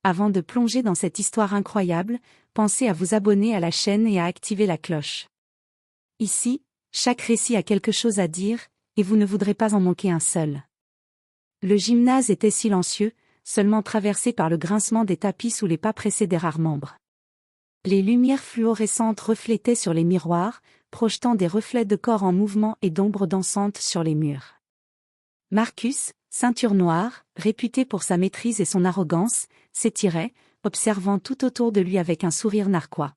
Avant de plonger dans cette histoire incroyable, pensez à vous abonner à la chaîne et à activer la cloche. Ici, chaque récit a quelque chose à dire, et vous ne voudrez pas en manquer un seul. Le gymnase était silencieux, seulement traversé par le grincement des tapis sous les pas pressés des rares membres. Les lumières fluorescentes reflétaient sur les miroirs, projetant des reflets de corps en mouvement et d'ombres dansantes sur les murs. Marcus, ceinture noire, réputé pour sa maîtrise et son arrogance, s'étirait, observant tout autour de lui avec un sourire narquois.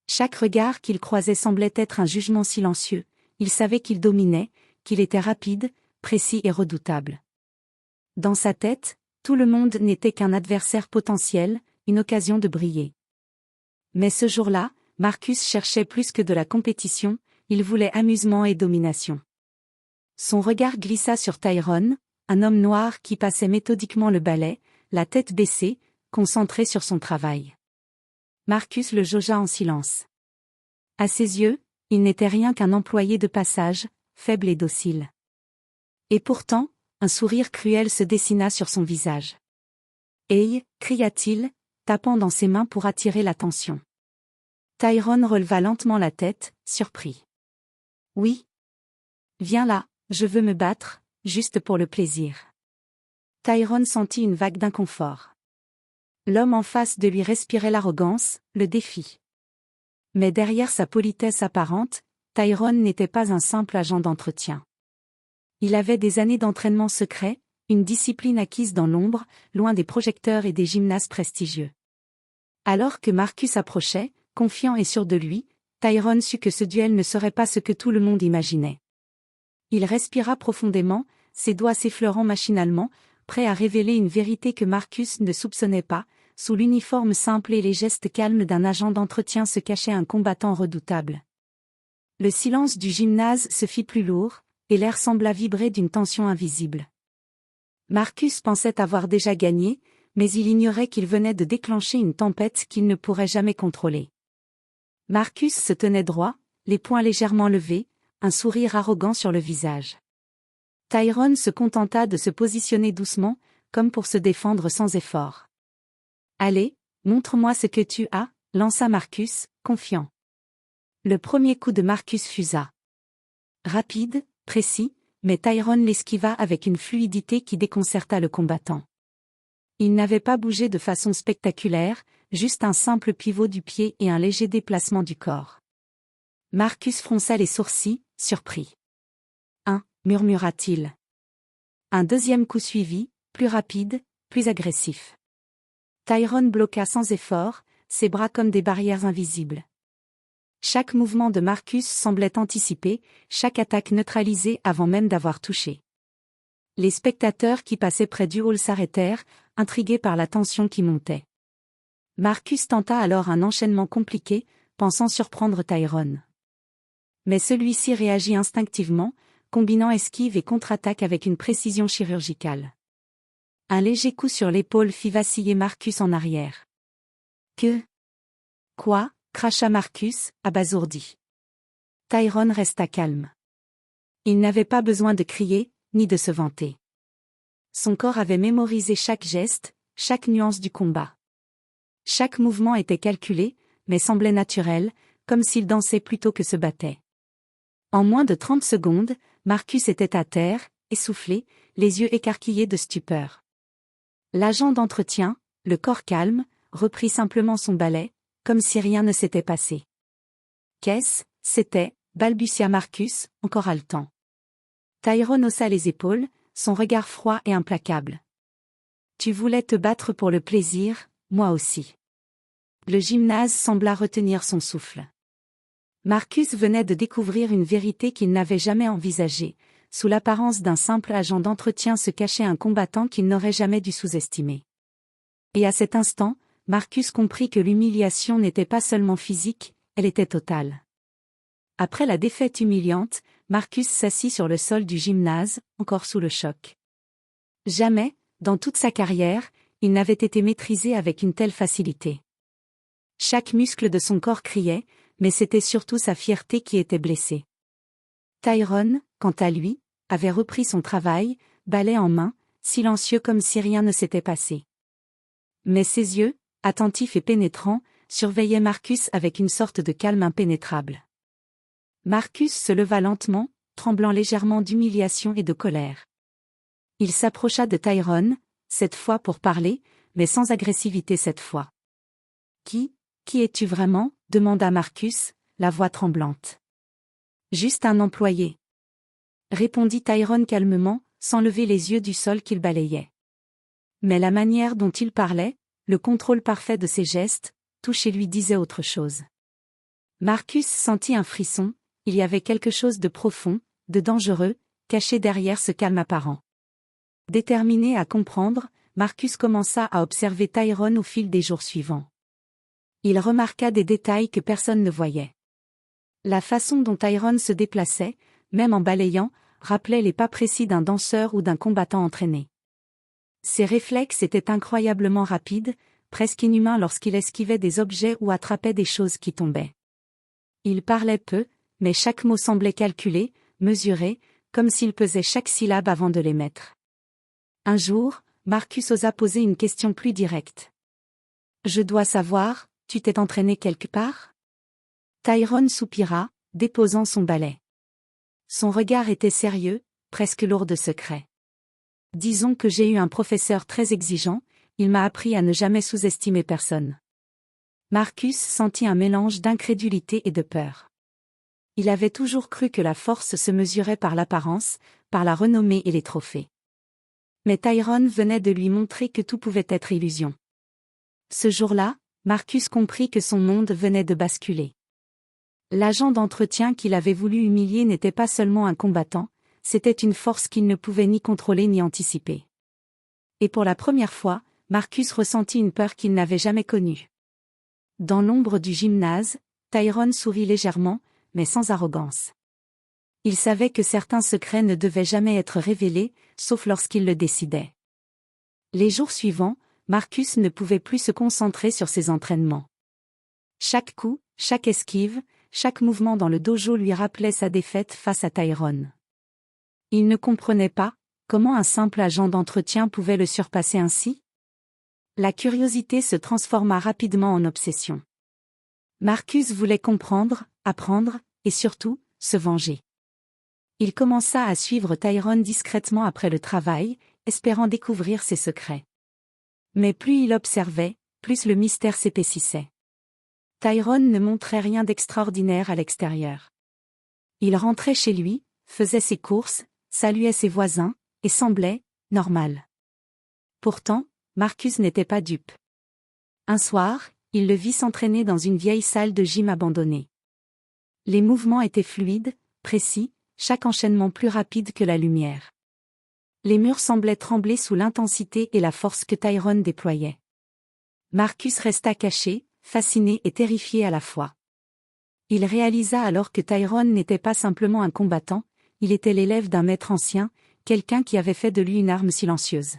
Chaque regard qu'il croisait semblait être un jugement silencieux, il savait qu'il dominait, qu'il était rapide, précis et redoutable. Dans sa tête, tout le monde n'était qu'un adversaire potentiel, une occasion de briller. Mais ce jour-là, Marcus cherchait plus que de la compétition, il voulait amusement et domination. Son regard glissa sur Tyrone, un homme noir qui passait méthodiquement le balai, la tête baissée, concentré sur son travail. Marcus le jaugea en silence. À ses yeux, il n'était rien qu'un employé de passage, faible et docile. Et pourtant, un sourire cruel se dessina sur son visage. « Hey !» cria-t-il, tapant dans ses mains pour attirer l'attention. Tyrone releva lentement la tête, surpris. « Oui. Viens là, je veux me battre, juste pour le plaisir. » Tyrone sentit une vague d'inconfort. L'homme en face de lui respirait l'arrogance, le défi. Mais derrière sa politesse apparente, Tyrone n'était pas un simple agent d'entretien. Il avait des années d'entraînement secret, une discipline acquise dans l'ombre, loin des projecteurs et des gymnases prestigieux. Alors que Marcus approchait, confiant et sûr de lui, Tyrone sut que ce duel ne serait pas ce que tout le monde imaginait. Il respira profondément, ses doigts s'effleurant machinalement, prêt à révéler une vérité que Marcus ne soupçonnait pas. Sous l'uniforme simple et les gestes calmes d'un agent d'entretien se cachait un combattant redoutable. Le silence du gymnase se fit plus lourd, et l'air sembla vibrer d'une tension invisible. Marcus pensait avoir déjà gagné, mais il ignorait qu'il venait de déclencher une tempête qu'il ne pourrait jamais contrôler. Marcus se tenait droit, les poings légèrement levés, un sourire arrogant sur le visage. Tyrone se contenta de se positionner doucement, comme pour se défendre sans effort. « Allez, montre-moi ce que tu as », lança Marcus, confiant. Le premier coup de Marcus fusa. Rapide, précis, mais Tyrone l'esquiva avec une fluidité qui déconcerta le combattant. Il n'avait pas bougé de façon spectaculaire, juste un simple pivot du pied et un léger déplacement du corps. Marcus fronça les sourcils, surpris. « murmura-t-il. Un deuxième coup suivit, plus rapide, plus agressif. Tyrone bloqua sans effort, ses bras comme des barrières invisibles. Chaque mouvement de Marcus semblait anticipé, chaque attaque neutralisée avant même d'avoir touché. Les spectateurs qui passaient près du hall s'arrêtèrent, intrigués par la tension qui montait. Marcus tenta alors un enchaînement compliqué, pensant surprendre Tyrone. Mais celui-ci réagit instinctivement, combinant esquive et contre-attaque avec une précision chirurgicale. Un léger coup sur l'épaule fit vaciller Marcus en arrière. « Que ? Quoi ?» cracha Marcus, abasourdi. Tyrone resta calme. Il n'avait pas besoin de crier, ni de se vanter. Son corps avait mémorisé chaque geste, chaque nuance du combat. Chaque mouvement était calculé, mais semblait naturel, comme s'il dansait plutôt que se battait. En moins de 30 secondes, Marcus était à terre, essoufflé, les yeux écarquillés de stupeur. L'agent d'entretien, le corps calme, reprit simplement son balai, comme si rien ne s'était passé. « Qu'est-ce, c'était » balbutia Marcus, encore haletant. Tyrone haussa les épaules, son regard froid et implacable. « Tu voulais te battre pour le plaisir, moi aussi. » Le gymnase sembla retenir son souffle. Marcus venait de découvrir une vérité qu'il n'avait jamais envisagée. Sous l'apparence d'un simple agent d'entretien se cachait un combattant qu'il n'aurait jamais dû sous-estimer. Et à cet instant, Marcus comprit que l'humiliation n'était pas seulement physique, elle était totale. Après la défaite humiliante, Marcus s'assit sur le sol du gymnase, encore sous le choc. Jamais, dans toute sa carrière, il n'avait été maîtrisé avec une telle facilité. Chaque muscle de son corps criait, mais c'était surtout sa fierté qui était blessée. Tyrone, quant à lui, avait repris son travail, balai en main, silencieux comme si rien ne s'était passé. Mais ses yeux, attentifs et pénétrants, surveillaient Marcus avec une sorte de calme impénétrable. Marcus se leva lentement, tremblant légèrement d'humiliation et de colère. Il s'approcha de Tyrone, cette fois pour parler, mais sans agressivité cette fois. « Qui es-tu vraiment ?» demanda Marcus, la voix tremblante. « Juste un employé. » répondit Tyrone calmement, sans lever les yeux du sol qu'il balayait. Mais la manière dont il parlait, le contrôle parfait de ses gestes, tout chez lui disait autre chose. Marcus sentit un frisson, il y avait quelque chose de profond, de dangereux, caché derrière ce calme apparent. Déterminé à comprendre, Marcus commença à observer Tyrone au fil des jours suivants. Il remarqua des détails que personne ne voyait. La façon dont Tyrone se déplaçait, même en balayant, rappelait les pas précis d'un danseur ou d'un combattant entraîné. Ses réflexes étaient incroyablement rapides, presque inhumains lorsqu'il esquivait des objets ou attrapait des choses qui tombaient. Il parlait peu, mais chaque mot semblait calculé, mesuré, comme s'il pesait chaque syllabe avant de l'émettre. Un jour, Marcus osa poser une question plus directe. « Je dois savoir, tu t'es entraîné quelque part ?» Tyrone soupira, déposant son balai. Son regard était sérieux, presque lourd de secret. « Disons que j'ai eu un professeur très exigeant, il m'a appris à ne jamais sous-estimer personne. » Marcus sentit un mélange d'incrédulité et de peur. Il avait toujours cru que la force se mesurait par l'apparence, par la renommée et les trophées. Mais Tyrone venait de lui montrer que tout pouvait être illusion. Ce jour-là, Marcus comprit que son monde venait de basculer. L'agent d'entretien qu'il avait voulu humilier n'était pas seulement un combattant, c'était une force qu'il ne pouvait ni contrôler ni anticiper. Et pour la première fois, Marcus ressentit une peur qu'il n'avait jamais connue. Dans l'ombre du gymnase, Tyrone sourit légèrement, mais sans arrogance. Il savait que certains secrets ne devaient jamais être révélés, sauf lorsqu'il le décidait. Les jours suivants, Marcus ne pouvait plus se concentrer sur ses entraînements. Chaque coup, chaque esquive, chaque mouvement dans le dojo lui rappelait sa défaite face à Tyrone. Il ne comprenait pas comment un simple agent d'entretien pouvait le surpasser ainsi. La curiosité se transforma rapidement en obsession. Marcus voulait comprendre, apprendre, et surtout, se venger. Il commença à suivre Tyrone discrètement après le travail, espérant découvrir ses secrets. Mais plus il observait, plus le mystère s'épaississait. Tyrone ne montrait rien d'extraordinaire à l'extérieur. Il rentrait chez lui, faisait ses courses, saluait ses voisins, et semblait normal. Pourtant, Marcus n'était pas dupe. Un soir, il le vit s'entraîner dans une vieille salle de gym abandonnée. Les mouvements étaient fluides, précis, chaque enchaînement plus rapide que la lumière. Les murs semblaient trembler sous l'intensité et la force que Tyrone déployait. Marcus resta caché, fasciné et terrifié à la fois. Il réalisa alors que Tyrone n'était pas simplement un combattant, il était l'élève d'un maître ancien, quelqu'un qui avait fait de lui une arme silencieuse.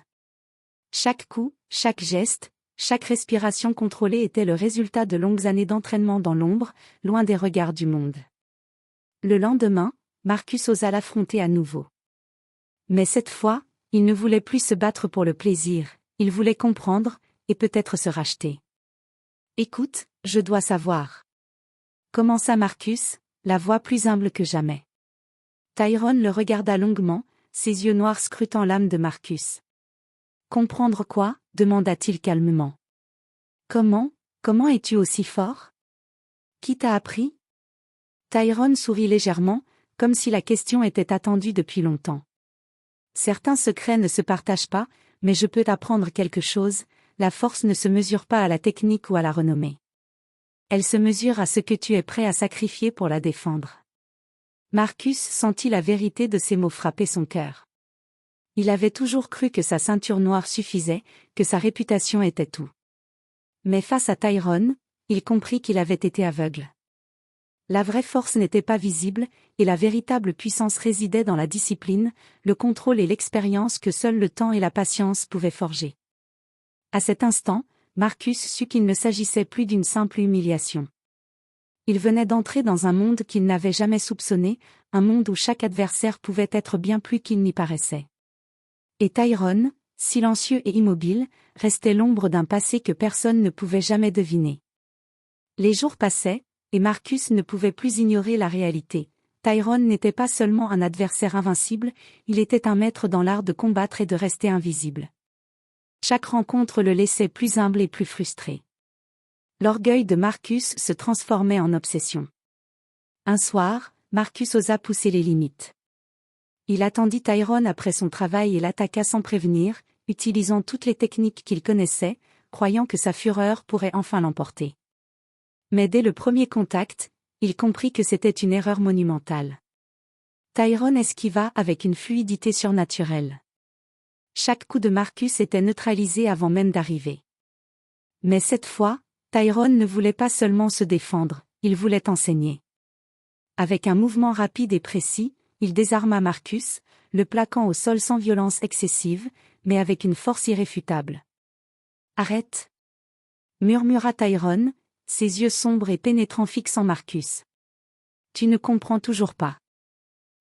Chaque coup, chaque geste, chaque respiration contrôlée était le résultat de longues années d'entraînement dans l'ombre, loin des regards du monde. Le lendemain, Marcus osa l'affronter à nouveau. Mais cette fois, il ne voulait plus se battre pour le plaisir, il voulait comprendre, et peut-être se racheter. « Écoute, je dois savoir. » commença Marcus, la voix plus humble que jamais. Tyrone le regarda longuement, ses yeux noirs scrutant l'âme de Marcus. « Comprendre quoi ?» demanda-t-il calmement. « Comment es-tu aussi fort ? Qui t'a appris ?» Tyrone sourit légèrement, comme si la question était attendue depuis longtemps. « Certains secrets ne se partagent pas, mais je peux t'apprendre quelque chose, la force ne se mesure pas à la technique ou à la renommée. Elle se mesure à ce que tu es prêt à sacrifier pour la défendre. » Marcus sentit la vérité de ces mots frapper son cœur. Il avait toujours cru que sa ceinture noire suffisait, que sa réputation était tout. Mais face à Tyrone, il comprit qu'il avait été aveugle. La vraie force n'était pas visible, et la véritable puissance résidait dans la discipline, le contrôle et l'expérience que seul le temps et la patience pouvaient forger. À cet instant, Marcus sut qu'il ne s'agissait plus d'une simple humiliation. Il venait d'entrer dans un monde qu'il n'avait jamais soupçonné, un monde où chaque adversaire pouvait être bien plus qu'il n'y paraissait. Et Tyrone, silencieux et immobile, restait l'ombre d'un passé que personne ne pouvait jamais deviner. Les jours passaient, et Marcus ne pouvait plus ignorer la réalité. Tyrone n'était pas seulement un adversaire invincible, il était un maître dans l'art de combattre et de rester invisible. Chaque rencontre le laissait plus humble et plus frustré. L'orgueil de Marcus se transformait en obsession. Un soir, Marcus osa pousser les limites. Il attendit Tyrone après son travail et l'attaqua sans prévenir, utilisant toutes les techniques qu'il connaissait, croyant que sa fureur pourrait enfin l'emporter. Mais dès le premier contact, il comprit que c'était une erreur monumentale. Tyrone esquiva avec une fluidité surnaturelle. Chaque coup de Marcus était neutralisé avant même d'arriver. Mais cette fois, Tyrone ne voulait pas seulement se défendre, il voulait enseigner. Avec un mouvement rapide et précis, il désarma Marcus, le plaquant au sol sans violence excessive, mais avec une force irréfutable. « Arrête !» murmura Tyrone, ses yeux sombres et pénétrants fixant Marcus. « Tu ne comprends toujours pas.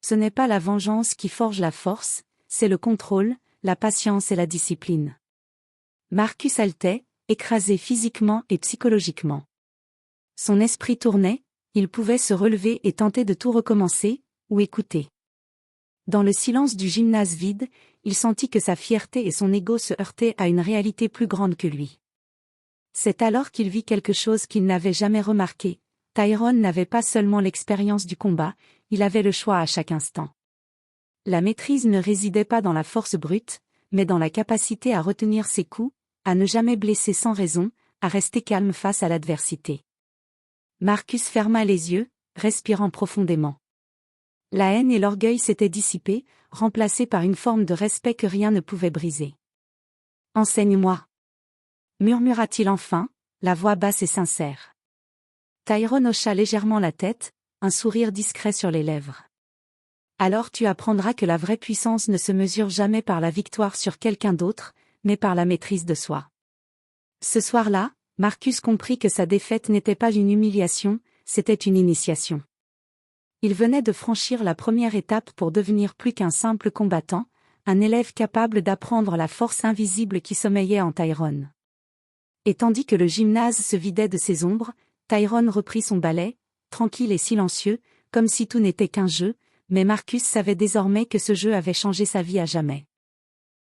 Ce n'est pas la vengeance qui forge la force, c'est le contrôle, la patience et la discipline. » Marcus haletait, écrasé physiquement et psychologiquement. Son esprit tournait, il pouvait se relever et tenter de tout recommencer, ou écouter. Dans le silence du gymnase vide, il sentit que sa fierté et son ego se heurtaient à une réalité plus grande que lui. C'est alors qu'il vit quelque chose qu'il n'avait jamais remarqué. Tyrone n'avait pas seulement l'expérience du combat, il avait le choix à chaque instant. La maîtrise ne résidait pas dans la force brute, mais dans la capacité à retenir ses coups, à ne jamais blesser sans raison, à rester calme face à l'adversité. Marcus ferma les yeux, respirant profondément. La haine et l'orgueil s'étaient dissipés, remplacés par une forme de respect que rien ne pouvait briser. « Enseigne-moi » murmura-t-il enfin, la voix basse et sincère. Tyrone hocha légèrement la tête, un sourire discret sur les lèvres. « Alors tu apprendras que la vraie puissance ne se mesure jamais par la victoire sur quelqu'un d'autre, mais par la maîtrise de soi. » Ce soir-là, Marcus comprit que sa défaite n'était pas une humiliation, c'était une initiation. Il venait de franchir la première étape pour devenir plus qu'un simple combattant, un élève capable d'apprendre la force invisible qui sommeillait en Tyrone. Et tandis que le gymnase se vidait de ses ombres, Tyrone reprit son ballet, tranquille et silencieux, comme si tout n'était qu'un jeu, mais Marcus savait désormais que ce jeu avait changé sa vie à jamais.